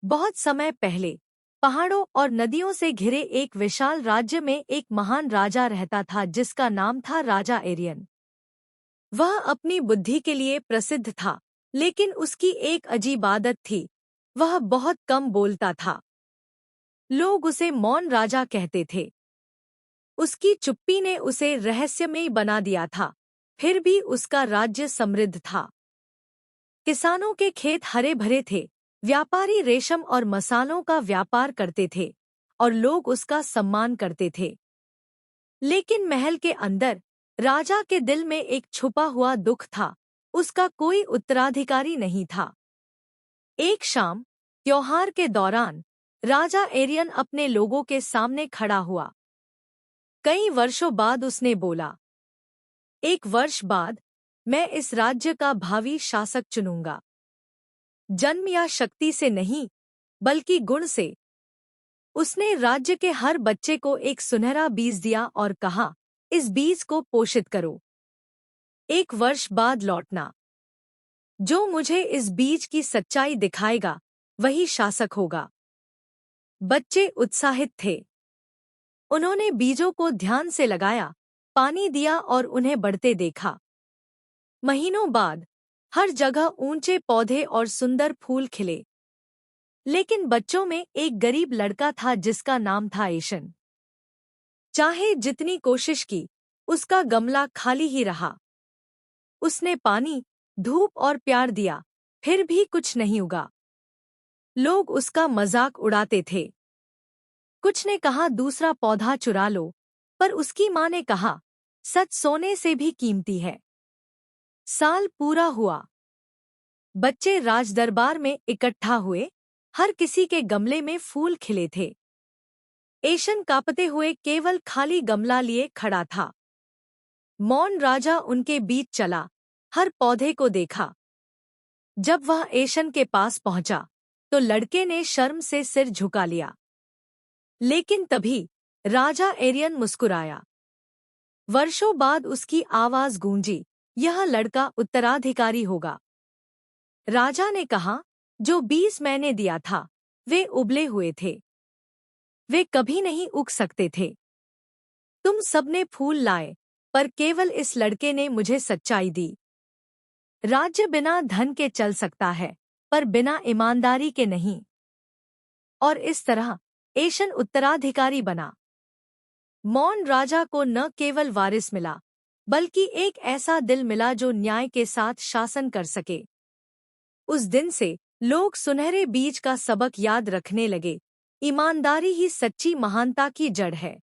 बहुत समय पहले पहाड़ों और नदियों से घिरे एक विशाल राज्य में एक महान राजा रहता था जिसका नाम था राजा एरियन। वह अपनी बुद्धि के लिए प्रसिद्ध था, लेकिन उसकी एक अजीब आदत थी। वह बहुत कम बोलता था। लोग उसे मौन राजा कहते थे। उसकी चुप्पी ने उसे रहस्यमयी बना दिया था। फिर भी उसका राज्य समृद्ध था। किसानों के खेत हरे भरे थे। व्यापारी रेशम और मसालों का व्यापार करते थे और लोग उसका सम्मान करते थे। लेकिन महल के अंदर राजा के दिल में एक छुपा हुआ दुख था। उसका कोई उत्तराधिकारी नहीं था। एक शाम त्योहार के दौरान राजा एरियन अपने लोगों के सामने खड़ा हुआ। कई वर्षों बाद उसने बोला, एक वर्ष बाद मैं इस राज्य का भावी शासक चुनूंगा। जन्म या शक्ति से नहीं, बल्कि गुण से। उसने राज्य के हर बच्चे को एक सुनहरा बीज दिया और कहा, इस बीज को पोषित करो। एक वर्ष बाद लौटना। जो मुझे इस बीज की सच्चाई दिखाएगा, वही शासक होगा। बच्चे उत्साहित थे। उन्होंने बीजों को ध्यान से लगाया, पानी दिया और उन्हें बढ़ते देखा। महीनों बाद हर जगह ऊंचे पौधे और सुंदर फूल खिले। लेकिन बच्चों में एक गरीब लड़का था जिसका नाम था एशन। चाहे जितनी कोशिश की, उसका गमला खाली ही रहा। उसने पानी, धूप और प्यार दिया, फिर भी कुछ नहीं उगा। लोग उसका मजाक उड़ाते थे। कुछ ने कहा दूसरा पौधा चुरा लो, पर उसकी माँ ने कहा, सच सोने से भी कीमती है। साल पूरा हुआ। बच्चे राजदरबार में इकट्ठा हुए। हर किसी के गमले में फूल खिले थे। एशन कांपते हुए केवल खाली गमला लिए खड़ा था। मौन राजा उनके बीच चला, हर पौधे को देखा। जब वह एशन के पास पहुंचा, तो लड़के ने शर्म से सिर झुका लिया। लेकिन तभी राजा एरियन मुस्कुराया। वर्षों बाद उसकी आवाज गूंजी, यह लड़का उत्तराधिकारी होगा। राजा ने कहा, जो बीज मैंने दिया था, वे उबले हुए थे। वे कभी नहीं उग सकते थे। तुम सबने फूल लाए, पर केवल इस लड़के ने मुझे सच्चाई दी। राज्य बिना धन के चल सकता है, पर बिना ईमानदारी के नहीं। और इस तरह एशन उत्तराधिकारी बना। मौन राजा को न केवल वारिस मिला, बल्कि एक ऐसा दिल मिला जो न्याय के साथ शासन कर सके। उस दिन से लोग सुनहरे बीज का सबक याद रखने लगे। ईमानदारी ही सच्ची महानता की जड़ है।